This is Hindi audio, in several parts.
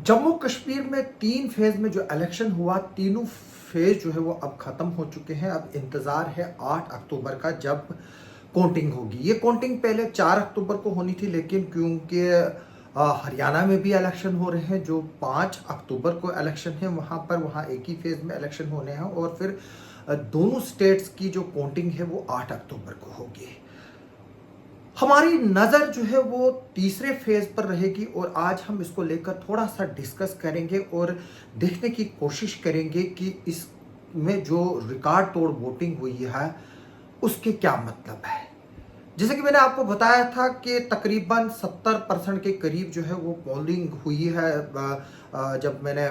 जम्मू कश्मीर में 3 फेज में जो इलेक्शन हुआ, तीनों फेज जो है वो अब खत्म हो चुके हैं। अब इंतजार है 8 अक्टूबर का, जब काउंटिंग होगी। ये काउंटिंग पहले 4 अक्टूबर को होनी थी, लेकिन क्योंकि हरियाणा में भी इलेक्शन हो रहे हैं, जो 5 अक्टूबर को इलेक्शन है वहाँ एक ही फेज में इलेक्शन होने हैं, और फिर दोनों स्टेट्स की जो काउंटिंग है वो 8 अक्टूबर को होगी। हमारी नज़र जो है वो तीसरे फेज पर रहेगी, और आज हम इसको लेकर थोड़ा सा डिस्कस करेंगे और देखने की कोशिश करेंगे कि इसमें जो रिकॉर्ड तोड़ वोटिंग हुई है उसके क्या मतलब है। जैसे कि मैंने आपको बताया था कि तकरीबन 70% के करीब जो है वो पोलिंग हुई है। जब मैंने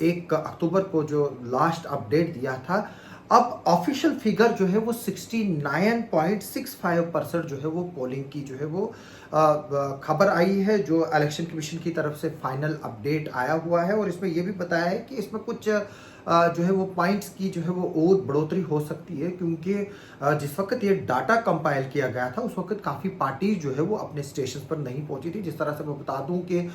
1 अक्टूबर को जो लास्ट अपडेट दिया था, अब ऑफिशियल फिगर जो है वो 69.65% जो है वो पोलिंग की जो है वो खबर आई है, जो इलेक्शन कमीशन की तरफ से फाइनल अपडेट आया हुआ है। और इसमें यह भी बताया है कि इसमें कुछ जो है वो पॉइंट्स की जो है वो और बढ़ोतरी हो सकती है, क्योंकि जिस वक्त ये डाटा कंपाइल किया गया था उस वक्त काफ़ी पार्टी जो है वो अपने स्टेशन पर नहीं पहुंची थी। जिस तरह से मैं बता दूं कि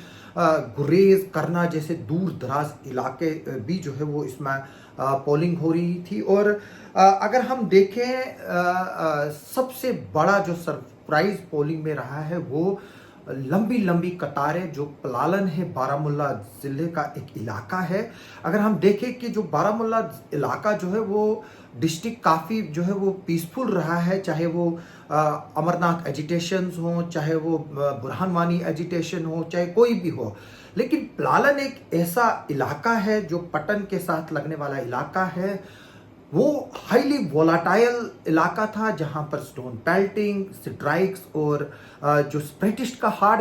गुरेज, करना जैसे दूर दराज इलाके भी जो है वो इसमें पोलिंग हो रही थी। और अगर हम देखें, सबसे बड़ा जो सरप्राइज पोलिंग में रहा है वो लंबी लंबी कतारें, जो पलालन है, बारामुल्ला ज़िले का एक इलाका है। अगर हम देखें कि जो बारामुल्ला इलाका जो है वो डिस्ट्रिक्ट काफ़ी जो है वो पीसफुल रहा है, चाहे वो अमरनाथ एजिटेशंस हो, चाहे वो बुरहान वानी एजिटेशन हो, चाहे कोई भी हो। लेकिन पलालन एक ऐसा इलाका है जो पटन के साथ लगने वाला इलाका है। वो हाईली वोलाटाइल इलाका था, जहां पर स्टोन पेल्टिंग, स्ट्राइक्स और जो स्प्रेटिस्ट का हार्ड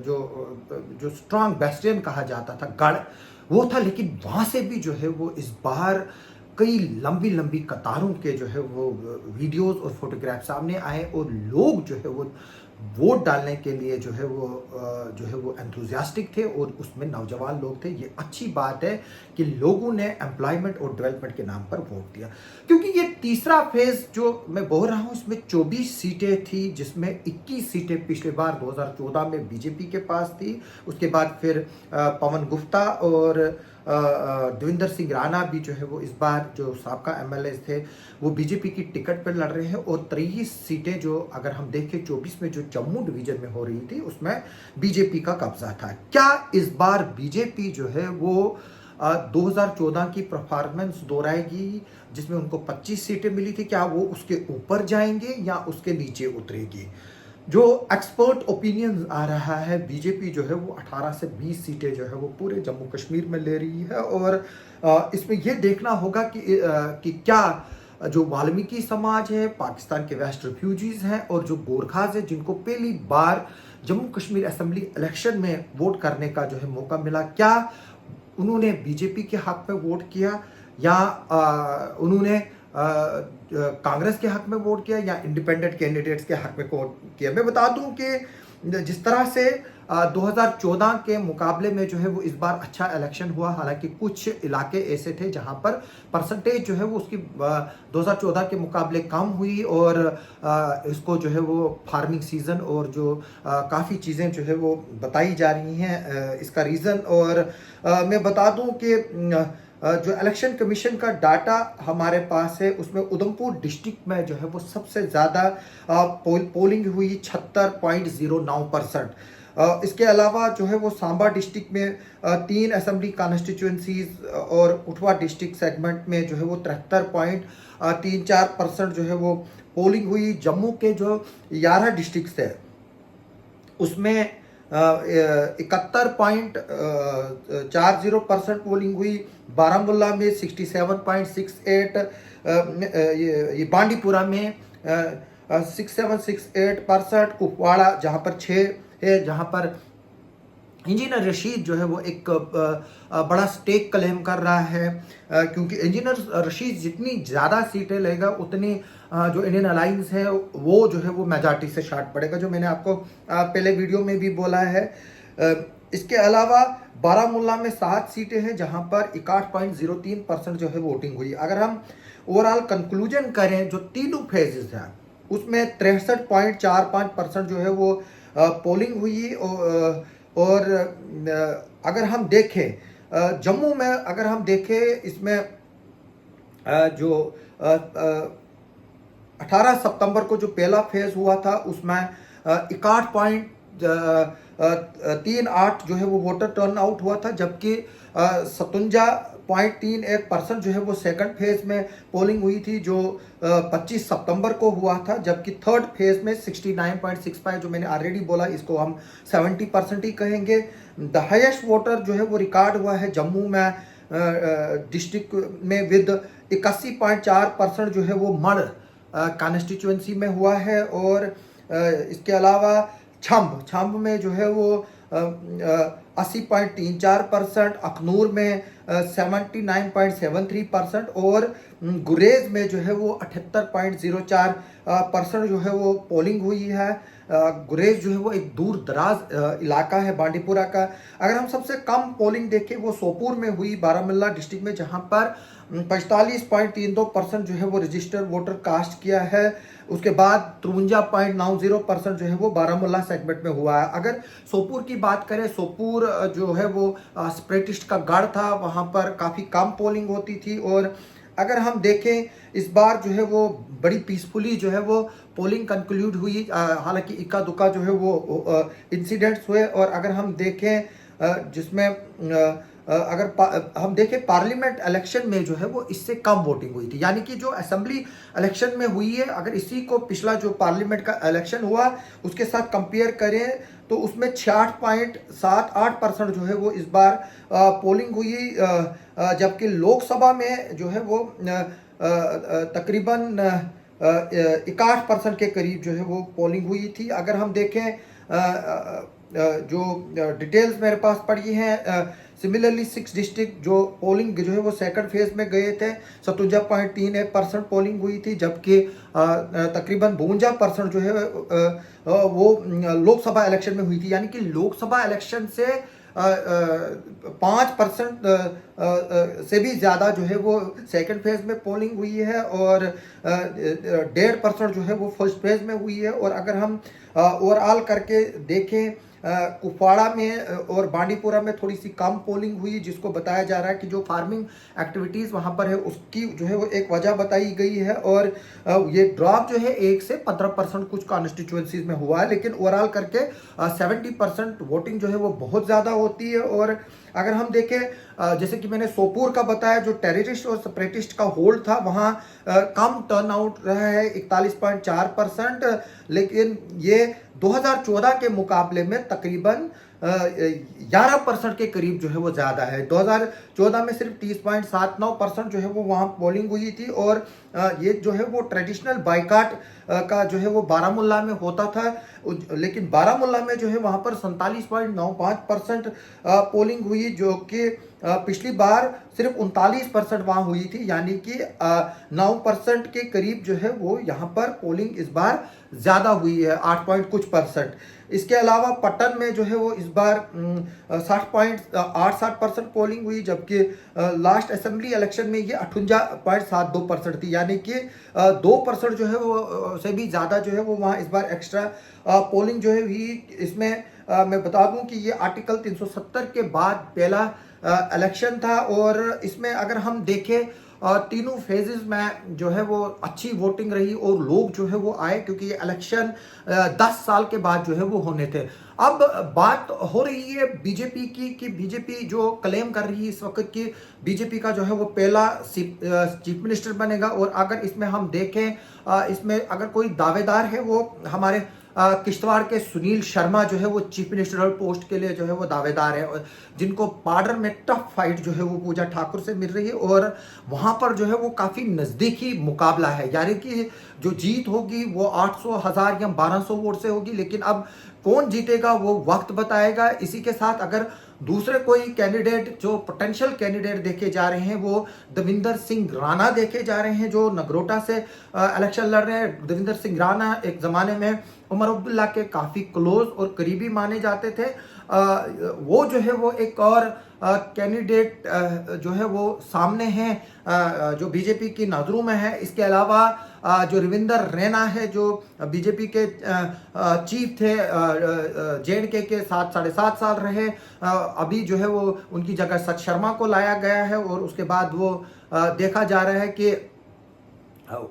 जो जो स्ट्रांग बेस्टियन कहा जाता था, गढ़, वो था। लेकिन वहां से भी जो है वो इस बार कई लंबी लंबी कतारों के जो है वो वीडियोस और फोटोग्राफ सामने आए, और लोग जो है वो वोट डालने के लिए जो है वो एंथुजियास्टिक थे, और उसमें नौजवान लोग थे। ये अच्छी बात है कि लोगों ने एम्प्लॉयमेंट और डेवलपमेंट के नाम पर वोट दिया, क्योंकि ये तीसरा फेज जो मैं बोल रहा हूँ इसमें 24 सीटें थी, जिसमें 21 सीटें पिछले बार 2014 में बीजेपी के पास थी। उसके बाद फिर पवन गुप्ता और देवेंद्र सिंह राणा भी जो है वो इस बार जो साबका एमएलए थे वो बीजेपी की टिकट पर लड़ रहे हैं। और 23 सीटें जो अगर हम देखें 24 में जो जम्मू डिवीजन में हो रही थी उसमें बीजेपी का कब्जा था। क्या इस बार बीजेपी जो है वो 2014 की परफॉर्मेंस दोहराएगी, जिसमें उनको 25 सीटें मिली थी? क्या वो उसके ऊपर जाएंगे या उसके नीचे उतरेगी? जो एक्सपर्ट ओपिनियन आ रहा है, बीजेपी जो है वो 18 से 20 सीटें जो है वो पूरे जम्मू कश्मीर में ले रही है। और इसमें यह देखना होगा कि क्या जो वाल्मीकि समाज है, पाकिस्तान के वेस्ट रिफ्यूजीज हैं, और जो गोरखाज है, जिनको पहली बार जम्मू कश्मीर असेंबली इलेक्शन में वोट करने का जो है मौका मिला, क्या उन्होंने बीजेपी के हक में वोट किया, या उन्होंने कांग्रेस के हक में वोट किया, या इंडिपेंडेंट कैंडिडेट्स के हक में वोट किया? मैं बता दूं कि जिस तरह से 2014 के मुकाबले में जो है वो इस बार अच्छा इलेक्शन हुआ। हालांकि कुछ इलाके ऐसे थे जहां पर परसेंटेज जो है वो उसकी 2014 के मुकाबले कम हुई, और इसको जो है वो फार्मिंग सीजन और जो काफ़ी चीज़ें जो है वो बताई जा रही हैं इसका रीज़न। और मैं बता दूं कि जो इलेक्शन कमीशन का डाटा हमारे पास है उसमें उधमपुर डिस्ट्रिक्ट में जो है वो सबसे ज़्यादा पोलिंग हुई 76.09%। इसके अलावा जो है वो सांबा डिस्ट्रिक्ट में 3 असेंबली कॉन्स्टिट्यूंसीज और उठवा डिस्ट्रिक्ट सेगमेंट में जो है वो 73.34% जो है वो पोलिंग हुई। जम्मू के जो 11 डिस्ट्रिक्ट है उसमें 71.40% पोलिंग हुई। बारामुल्ला में 67.68, ये बांडीपुरा में 6768%, कुपवाड़ा जहां पर 6 है, जहां पर इंजीनियर रशीद जो है वो एक बड़ा स्टेक क्लेम कर रहा है, क्योंकि इंजीनियर रशीद जितनी ज़्यादा सीटें लेगा उतनी जो इंडियन अलायंस है वो जो है वो मेजॉरिटी से शार्ट पड़ेगा, जो मैंने आपको पहले वीडियो में भी बोला है। इसके अलावा बारामुल्ला में 7 सीटें हैं जहां पर 61.03% जो है वोटिंग हुई। अगर हम ओवरऑल कंक्लूजन करें, जो तीनों फेजेस हैं उसमें 63.45% जो है वो पोलिंग हुई, और अगर हम देखें जम्मू में, अगर हम देखें इसमें जो 18 सितंबर को जो पहला फेज हुआ था उसमें 61.38 जो है वो वोटर टर्न आउट हुआ था, जबकि 57.31% जो है वो सेकंड फेज में पोलिंग हुई थी जो 25 सितंबर को हुआ था, जबकि थर्ड फेज में 69.65 जो मैंने ऑलरेडी बोला इसको हम 70% ही कहेंगे। द हाईएस्ट वोटर जो है वो रिकॉर्ड हुआ है जम्मू में डिस्ट्रिक्ट में विद 81.4% जो है वो मड़ कॉन्स्टिट्यूंसी में हुआ है। और इसके अलावा छम्ब में जो है वो 80.34%, अखनूर में 79.73% और गुरेज में जो है वो 78.04% जो है वो पोलिंग हुई है। गुरेज जो है वो एक दूर दराज इलाका है बांडीपुरा का। अगर हम सबसे कम पोलिंग देखें वो सोपुर में हुई, बारामूला डिस्ट्रिक्ट में, जहां पर 45.32% जो है वो रजिस्टर्ड वोटर कास्ट किया है। उसके बाद 53.90% जो है वो बारामूला सेगमेंट में हुआ है। अगर सोपुर की बात करें, सोपुर जो है वो सेपरेटिस्ट का गढ़ था, वहां पर काफ़ी कम पोलिंग होती थी। और अगर हम देखें इस बार जो है वो बड़ी पीसफुली जो है वो पोलिंग कंक्लूड हुई, हालांकि इक्का दुक्का जो है वो इंसिडेंट्स हुए। और अगर हम देखें जिसमें अगर हम देखें पार्लियामेंट इलेक्शन में जो है वो इससे कम वोटिंग हुई थी, यानी कि जो असेंबली इलेक्शन में हुई है, अगर इसी को पिछला जो पार्लियामेंट का इलेक्शन हुआ उसके साथ कंपेयर करें तो उसमें 66.78% जो है वो इस बार पोलिंग हुई, जबकि लोकसभा में जो है वो तकरीबन 61% के करीब जो है वो पोलिंग हुई थी। अगर हम देखें जो डिटेल्स मेरे पास पड़ी हैं, सिमिलरली 6 डिस्ट्रिक्ट जो पोलिंग जो है वो सेकंड फेज में गए थे, 57.31% पोलिंग हुई थी, जबकि तकरीबन 52% जो है वो लोकसभा इलेक्शन में हुई थी। यानी कि लोकसभा इलेक्शन से 5% से भी ज़्यादा जो है वो सेकंड फेज में पोलिंग हुई है और 1.5% जो है वो फर्स्ट फेज में हुई है। और अगर हम ओवरऑल करके देखें, कुपवाड़ा में और बांडीपुरा में थोड़ी सी कम पोलिंग हुई, जिसको बताया जा रहा है कि जो फार्मिंग एक्टिविटीज़ वहाँ पर है उसकी जो है वो एक वजह बताई गई है। और ये ड्रॉप जो है 1 से 15% कुछ कॉन्स्टिट्यूएंसीज में हुआ है, लेकिन ओवरऑल करके 70% वोटिंग जो है वो बहुत ज़्यादा होती है। और अगर हम देखें जैसे कि मैंने सोपुर का बताया, जो टेररिस्ट और सेपरेटिस्ट का होल्ड था वहाँ कम टर्न आउट रहा है 41.4%, लेकिन ये 2014 के मुकाबले में तकरीबन 11% के करीब जो है वो ज़्यादा है। 2014 में सिर्फ 30.79% जो है वो वहाँ पोलिंग हुई थी। और ये जो है वो ट्रेडिशनल बाइकाट का जो है वो बारामूला में होता था, लेकिन बारामूला में जो है वहाँ पर 47.95% पोलिंग हुई, जो कि पिछली बार सिर्फ 39% वहाँ हुई थी, यानी कि 9% के करीब जो है वो यहाँ पर पोलिंग इस बार ज़्यादा हुई है, 8 पॉइंट कुछ %। इसके अलावा पटन में जो है वो इस बार 60.87% पोलिंग हुई, जबकि लास्ट असेंबली इलेक्शन में ये 58.72% थी, यानी कि 2% जो है वो से भी ज़्यादा जो है वो वहाँ इस बार एक्स्ट्रा पोलिंग जो है हुई। इसमें मैं बता दूं कि ये आर्टिकल 370 के बाद पहला इलेक्शन था। और इसमें अगर हम देखें तीनों फेजेस में जो है वो अच्छी वोटिंग रही और लोग जो है वो आए, क्योंकि ये इलेक्शन 10 साल के बाद जो है वो होने थे। अब बात हो रही है बीजेपी की कि बीजेपी जो क्लेम कर रही है इस वक्त की बीजेपी का जो है वो पहला चीफ मिनिस्टर बनेगा। और अगर इसमें हम देखें इसमें अगर कोई दावेदार है वो हमारे किश्तवाड़ के सुनील शर्मा जो है वो चीफ मिनिस्टर पोस्ट के लिए जो है वो दावेदार है, जिनको पार्डर में टफ फाइट जो है वो पूजा ठाकुर से मिल रही है। और वहां पर जो है वो काफ़ी नज़दीकी मुकाबला है, यानी कि जो जीत होगी वो 800, 1000 या 1200 वोट से होगी, लेकिन अब कौन जीतेगा वो वक्त बताएगा। इसी के साथ अगर दूसरे कोई कैंडिडेट जो पोटेंशियल कैंडिडेट देखे जा रहे हैं वो दविंदर सिंह राणा देखे जा रहे हैं, जो नगरोटा से इलेक्शन लड़ रहे हैं। दविंदर सिंह राणा एक ज़माने में उमर अब्दुल्ला के काफ़ी क्लोज और करीबी माने जाते थे। वो जो है वो एक और कैंडिडेट जो है वो सामने हैं जो बीजेपी की नज़रों में है। इसके अलावा जो रविंदर रैना है जो बीजेपी के चीफ थे, JNK के 7.5 साल रहे, अभी जो है वो उनकी जगह सच शर्मा को लाया गया है और उसके बाद वो देखा जा रहा है कि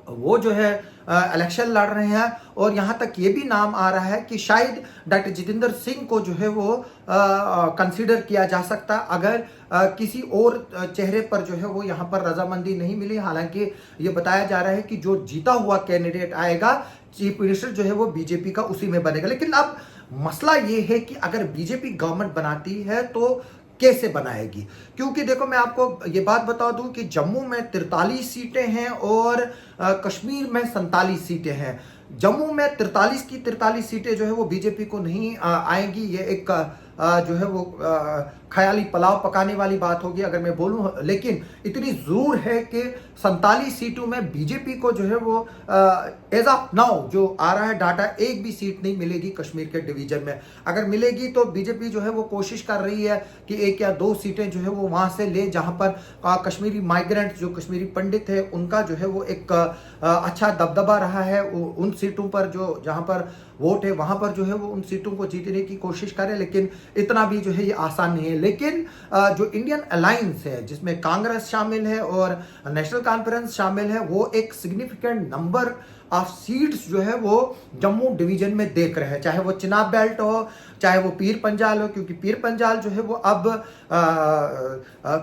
वो जो है इलेक्शन लड़ रहे हैं। और यहाँ तक ये भी नाम आ रहा है कि शायद डॉक्टर जितेंद्र सिंह को जो है वो कंसीडर किया जा सकता अगर किसी और चेहरे पर जो है वो यहाँ पर रजामंदी नहीं मिली। हालांकि ये बताया जा रहा है कि जो जीता हुआ कैंडिडेट आएगा चीफ मिनिस्टर जो है वो बीजेपी का उसी में बनेगा। लेकिन अब मसला ये है कि अगर बीजेपी गवर्नमेंट बनाती है तो कैसे बनाएगी, क्योंकि देखो मैं आपको ये बात बता दूं कि जम्मू में 43 सीटें हैं और कश्मीर में 47 सीटें हैं। जम्मू में 43 की 43 सीटें जो है वो बीजेपी को नहीं आएंगी। ये एक जो है वो ख्याली पुलाव पकाने वाली बात होगी अगर मैं बोलूं, लेकिन इतनी जरूर है कि 47 सीटों में बीजेपी को जो है वो एज ऑफ नाउ जो आ रहा है डाटा, एक भी सीट नहीं मिलेगी कश्मीर के डिवीजन में। अगर मिलेगी तो बीजेपी जो है वो कोशिश कर रही है कि 1 या 2 सीटें जो है वो वहां से ले, जहां पर कश्मीरी माइग्रेंट जो कश्मीरी पंडित है उनका जो है वो एक अच्छा दबदबा रहा है। उन सीटों पर जो जहां पर वोट है वहां पर जो है वो उन सीटों को जीतने की कोशिश करें, लेकिन इतना भी जो है ये आसान नहीं है। लेकिन जो इंडियन अलायंस है जिसमें कांग्रेस शामिल है और नेशनल कॉन्फ्रेंस शामिल है, वो एक सिग्निफिकेंट नंबर ऑफ सीट्स जो है वो जम्मू डिवीजन में देख रहे हैं, चाहे वो चिनाब बेल्ट हो चाहे वो पीर पंजाल हो, क्योंकि पीर पंजाल जो है वो अब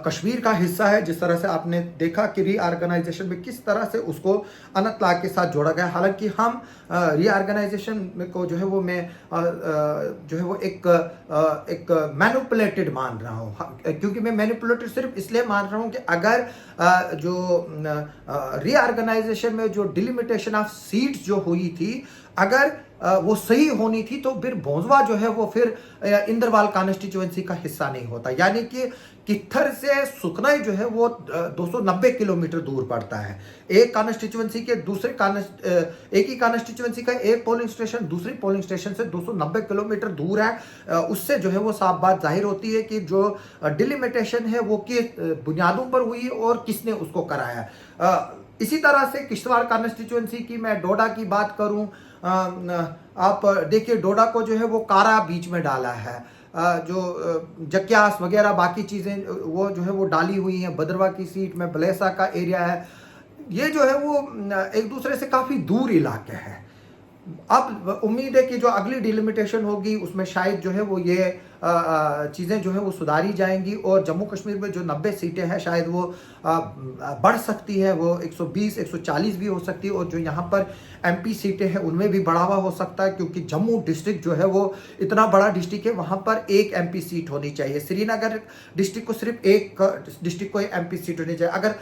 कश्मीर का हिस्सा है। जिस तरह से आपने देखा कि रीऑर्गेनाइजेशन में किस तरह से उसको अनंतनाग के साथ जोड़ा गया। हालांकि हम रीऑर्गेनाइजेशन को जो है वो मैं जो है वो एक मैनिपुलेटेड मान रहा हूँ, क्योंकि मैं मैनिपुलेटेड सिर्फ इसलिए मान रहा हूँ कि अगर जो रीऑर्गेनाइजेशन में जो डिलिमिटेशन ऑफ सीट्स जो हुई थी अगर वो सही होनी थी तो फिर भोंसवा जो है वो फिर इंद्रवाल कॉन्स्टिट्यूएंसी का हिस्सा नहीं होता। यानी कि कित्थर से सुकनाई जो है वो 290 किलोमीटर दूर पड़ता है। एक कॉन्स्टिट्यूएंसी के दूसरे एक ही कॉन्स्टिट्यूएंसी का एक पोलिंग स्टेशन दूसरी पोलिंग स्टेशन से 290 किलोमीटर दूर है। उससे जो है वो साफ बात जाहिर होती है कि जो डिलिमिटेशन है वो किस बुनियादों पर हुई और किसने उसको कराया। इसी तरह से किश्तवाड़ कॉन्स्टिट्यूएंसी की मैं डोडा की बात करूं, आप देखिए डोडा को जो है वो कारा बीच में डाला है, जो जक्यास वगैरह बाकी चीज़ें वो जो है वो डाली हुई हैं। भद्रवा की सीट में बलेसा का एरिया है, ये जो है वो एक दूसरे से काफ़ी दूर इलाके हैं। अब उम्मीद है कि जो अगली डिलिमिटेशन होगी उसमें शायद जो है वो ये चीज़ें जो है वो सुधारी जाएंगी और जम्मू कश्मीर में जो 90 सीटें हैं शायद वो बढ़ सकती है, वो 120 140 भी हो सकती है। और जो यहाँ पर MP सीटें हैं उनमें भी बढ़ावा हो सकता है, क्योंकि जम्मू डिस्ट्रिक्ट जो है वो इतना बड़ा डिस्ट्रिक्ट है, वहाँ पर एक MP सीट होनी चाहिए। श्रीनगर डिस्ट्रिक्ट को सिर्फ एक डिस्ट्रिक्ट को MP सीट होनी चाहिए। अगर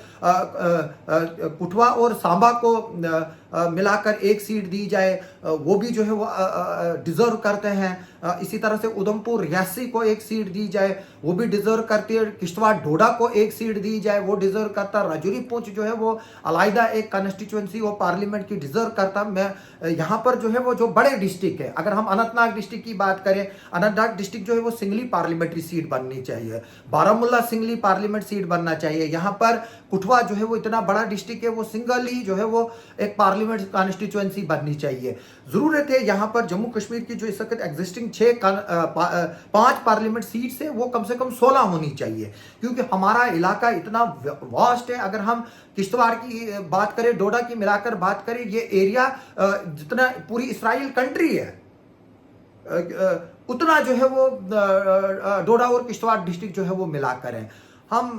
कुठवा और सांबा को मिलाकर एक सीट दी जाए वो भी जो है वो डिजर्व करते हैं। इसी तरह से उधमपुर रियासी को एक सीट दी जाए वो भी डिजर्व करती है। किश्तवाड़ डोडा को एक सीट दी जाए वो डिजर्व करता। राजौरी पुंछ जो है वो अलहदा एक कॉन्स्टिट्यूएंसी वो पार्लियामेंट की डिजर्व करता। मैं यहाँ पर जो है वो जो बड़े डिस्ट्रिक्ट है, अगर हम अनंतनाग डिस्ट्रिक्ट की बात करें, अनंतनाग डिस्ट्रिक्ट जो है वो सिंगली पार्लियामेंट्री सीट बननी चाहिए। बारामूला सिंगली पार्लियामेंट सीट बनना चाहिए। यहाँ पर कुठवा जो है वो इतना बड़ा डिस्ट्रिक्ट है, वो सिंगल ही जो है वो एक पार्लियामेंट कॉन्स्टिट्यूएंसी बननी चाहिए। जरूरत है यहाँ पर जम्मू कश्मीर की जो इस वक्त एग्जिस्टिंग 5 पार्लियामेंट सीट्स है वो कम से कम 16 होनी चाहिए, क्योंकि हमारा इलाका इतना वास्ट है। अगर हम किश्तवाड़ की बात करें, डोडा की मिलाकर बात करें, ये एरिया जितना पूरी इसराइल कंट्री है उतना जो है वो डोडा और किश्तवाड़ डिस्ट्रिक्ट जो है वो मिलाकर है। हम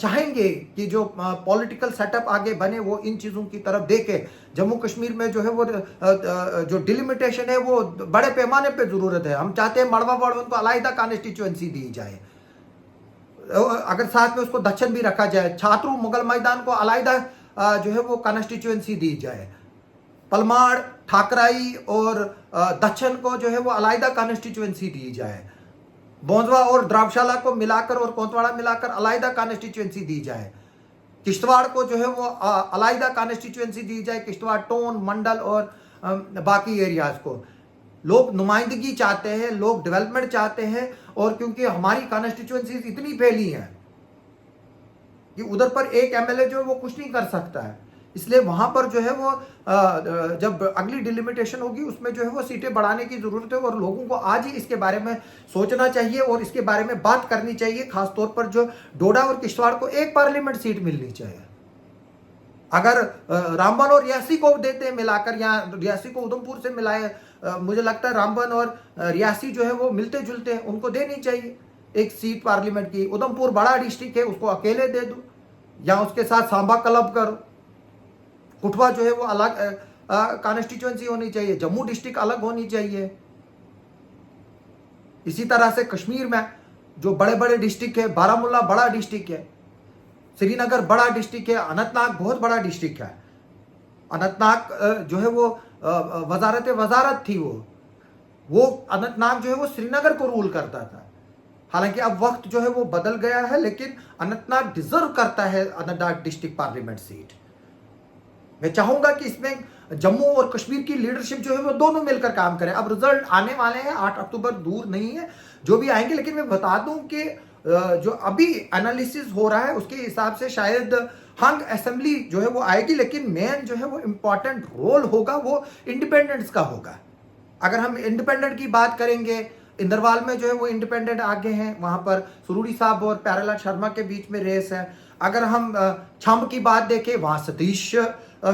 चाहेंगे कि जो पॉलिटिकल सेटअप आगे बने वो इन चीज़ों की तरफ देखे। जम्मू कश्मीर में जो है वो जो डिलिमिटेशन है वो बड़े पैमाने पे ज़रूरत है। हम चाहते हैं मड़वा वालों को अलहदा कॉन्स्टिट्यूएंसी दी जाए, अगर साथ में उसको दक्षिण भी रखा जाए। छात्रों मुगल मैदान को अलहदा जो है वो कॉन्स्टिट्यूएंसी दी जाए। पलमाड़, ठाकराई और दक्षिण को जो है वो अलहदा कॉन्स्टिट्यूएंसी दी जाए। बोंदवा और द्रावशाला को मिलाकर और कोतवाड़ा मिलाकर अलहदा कॉन्स्टिट्यूएंसी दी जाए। किश्तवाड़ को जो है वो अलहदा कॉन्स्टिट्यूएंसी दी जाए। किश्तवाड़, टोन, मंडल और बाकी एरियाज को लोग नुमाइंदगी चाहते हैं, लोग डेवलपमेंट चाहते हैं। और क्योंकि हमारी कॉन्स्टिट्यूएंसी इतनी फैली है कि उधर पर एक MLA जो है वो कुछ नहीं कर सकता है। इसलिए वहां पर जो है वो जब अगली डिलिमिटेशन होगी उसमें जो है वो सीटें बढ़ाने की जरूरत है और लोगों को आज ही इसके बारे में सोचना चाहिए और इसके बारे में बात करनी चाहिए। खासतौर पर जो डोडा और किश्तवाड़ को एक पार्लियामेंट सीट मिलनी चाहिए। अगर रामबन और रियासी को देते हैं मिलाकर, या रियासी को उधमपुर से मिलाए, मुझे लगता है रामबन और रियासी जो है वो मिलते जुलते हैं, उनको देनी चाहिए एक सीट पार्लियामेंट की। उधमपुर बड़ा डिस्ट्रिक्ट है, उसको अकेले दे दो या उसके साथ सांबा क्लब करो। कुठवा जो है वो अलग कॉन्स्टिट्यूएंसी होनी चाहिए, जम्मू डिस्ट्रिक्ट अलग होनी चाहिए। इसी तरह से कश्मीर में जो बड़े बड़े डिस्ट्रिक्ट है, बारामूला बड़ा डिस्ट्रिक्ट है, श्रीनगर बड़ा डिस्ट्रिक्ट है, अनंतनाग बहुत बड़ा डिस्ट्रिक्ट है। अनंतनाग जो है वो वजारत थी, वो अनंतनाग जो है वो श्रीनगर को रूल करता था। हालांकि अब वक्त जो है वो बदल गया है, लेकिन अनंतनाग डिजर्व करता है अनंतनाग डिस्ट्रिक्ट पार्लियामेंट सीट। मैं चाहूंगा कि इसमें जम्मू और कश्मीर की लीडरशिप जो है वो दोनों मिलकर काम करें। अब रिजल्ट आने वाले हैं, 8 अक्टूबर दूर नहीं है, जो भी आएंगे। लेकिन मैं बता दूं कि जो अभी एनालिसिस हो रहा है उसके हिसाब से शायद हंग असेंबली जो है वो आएगी, लेकिन मेन जो है वो इंपॉर्टेंट रोल होगा वो इंडिपेंडेंट्स का होगा। अगर हम इंडिपेंडेंट की बात करेंगे, इंदरवाल में जो है वो इंडिपेंडेंट आगे हैं, वहां पर सुरूरी साहब और प्यारेलाल शर्मा के बीच में रेस है। अगर हम छंब की बात देखें, वहां सतीश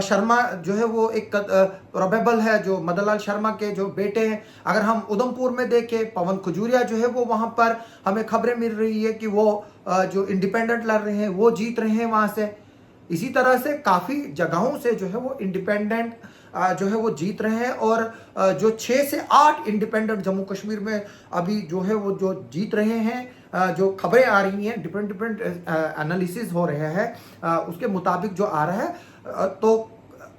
शर्मा जो है वो एक प्रोबेबल है, जो मदन लाल शर्मा के जो बेटे हैं। अगर हम उधमपुर में देखें, पवन खजूरिया जो है वो वहां पर हमें खबरें मिल रही है कि वो जो इंडिपेंडेंट लड़ रहे हैं वो जीत रहे हैं वहां से। इसी तरह से काफी जगहों से जो है वो इंडिपेंडेंट जो है वो जीत रहे हैं और जो 6 से 8 इंडिपेंडेंट जम्मू कश्मीर में अभी जो है वो जो जीत रहे हैं, जो खबरें आ रही हैं, डिफरेंट एनालिसिस हो रहे हैं, उसके मुताबिक जो आ रहा है, तो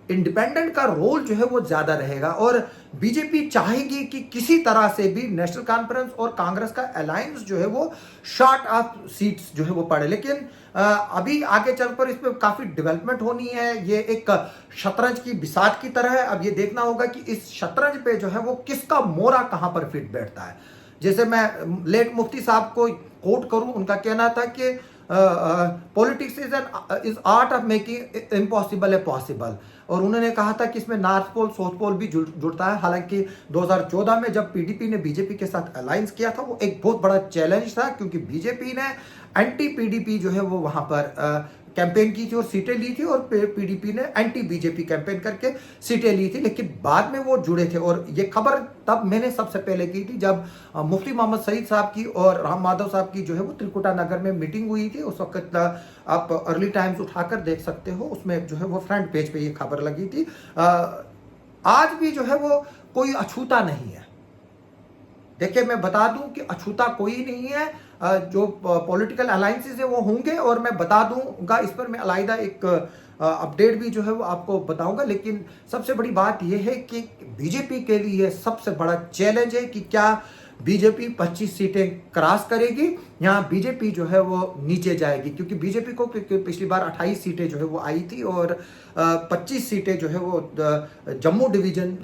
इंडिपेंडेंट का रोल जो है वो ज्यादा रहेगा। और बीजेपी चाहेगी कि किसी तरह से भी नेशनल कॉन्फ्रेंस और कांग्रेस का अलायंस जो है वो शॉर्ट ऑफ सीट्स जो है वो पड़े। लेकिन अभी आगे चलकर इसमें काफी डेवलपमेंट होनी है। ये एक शतरंज की बिसात की तरह है। अब ये देखना होगा कि इस शतरंज पे जो है वो किसका मोरा कहां पर फिट बैठता है। जैसे मैं लेट मुफ्ती साहब को कोट करूं, उनका कहना था कि politics is art of making impossible a possible. और उन्होंने कहा था कि इसमें नॉर्थ पोल साउथ पोल भी जुड़ता है। हालांकि 2014 में जब पीडीपी ने बीजेपी के साथ अलायंस किया था, वो एक बहुत बड़ा चैलेंज था, क्योंकि बीजेपी ने एंटी पीडीपी जो है वो वहां पर कैंपेन की थी और सीटें ली थी, और पीडीपी ने एंटी बीजेपी कैंपेन करके सीटें ली थी। लेकिन बाद में वो जुड़े थे, और ये खबर तब मैंने सबसे पहले की थी जब मुफ्ती मोहम्मद सईद साहब की और राम माधव साहब की जो है वो त्रिकुटा नगर में मीटिंग हुई थी। उस वक्त आप अर्ली टाइम्स उठाकर देख सकते हो, उसमें जो है वो फ्रंट पेज पे ये खबर लगी थी। आज भी जो है वो कोई अछूता नहीं है। देखिए, मैं बता दूं कि अछूता कोई नहीं है। जो पॉलिटिकल अलायंसेस है वो होंगे, और मैं बता दूंगा इस पर, मैं अलग एक अपडेट भी जो है वो आपको बताऊंगा। लेकिन सबसे बड़ी बात यह है कि बीजेपी के लिए सबसे बड़ा चैलेंज है कि क्या बीजेपी 25 सीटें क्रॉस करेगी या बीजेपी जो है वो नीचे जाएगी। क्योंकि बीजेपी को पिछली बार 28 सीटें जो है वो आई थी, और 25 सीटें जो है वो जम्मू डिवीजन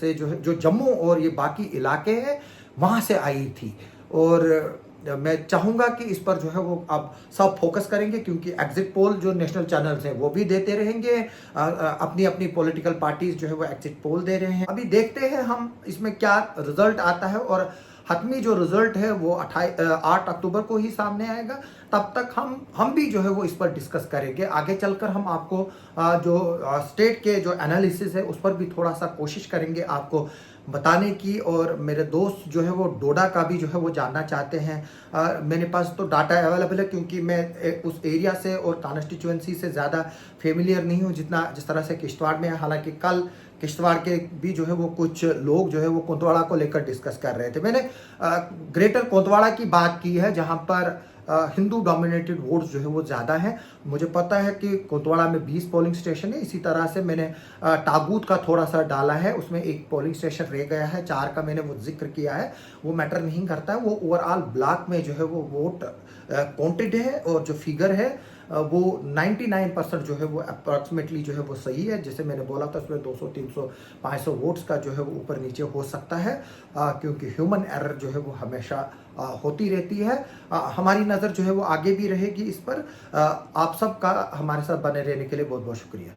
से जो है, जो जम्मू और ये बाकी इलाके हैं वहां से आई थी। और मैं चाहूंगा कि इस पर जो है वो अब सब फोकस करेंगे, क्योंकि एग्जिट पोल जो नेशनल चैनल्स हैं वो भी देते रहेंगे, अपनी अपनी पॉलिटिकल पार्टीज जो है वो एग्जिट पोल दे रहे हैं। अभी देखते हैं हम इसमें क्या रिजल्ट आता है, और हतमी जो रिजल्ट है वो 8 अक्टूबर को ही सामने आएगा। तब तक हम भी जो है वो इस पर डिस्कस करेंगे। आगे चलकर हम आपको जो स्टेट के जो एनालिसिस है उस पर भी थोड़ा सा कोशिश करेंगे आपको बताने की। और मेरे दोस्त जो है वो डोडा का भी जो है वो जानना चाहते हैं। मेरे पास तो डाटा अवेलेबल है, क्योंकि मैं उस एरिया से और कॉन्स्टिट्यूएंसी से ज़्यादा फेमिलियर नहीं हूँ जिस तरह से किश्तवाड़ में है। हालांकि कल किश्तवाड़ के भी जो है वो कुछ लोग जो है वो कोतवाड़ा को लेकर डिस्कस कर रहे थे। मैंने ग्रेटर कोतवाड़ा की बात की है, जहाँ पर हिंदू डोमिनेटेड वोट्स जो है वो ज़्यादा हैं। मुझे पता है कि कोतवाड़ा में 20 पोलिंग स्टेशन है। इसी तरह से मैंने ताबूत का थोड़ा सा डाला है, उसमें एक पोलिंग स्टेशन रह गया है, 4 का मैंने वो जिक्र किया है। वो मैटर नहीं करता है, वो ओवरऑल ब्लॉक में जो है वो वोट काउंटेड है, और जो फिगर है वो 99% जो है वो अप्रॉक्सीमेटली जो है वो सही है। जैसे मैंने बोला था, उसमें 200, 300, 500 वोट्स का जो है वो ऊपर नीचे हो सकता है, क्योंकि ह्यूमन एरर जो है वो हमेशा होती रहती है। हमारी नज़र जो है वो आगे भी रहेगी इस पर। आप सबका हमारे साथ बने रहने के लिए बहुत बहुत शुक्रिया।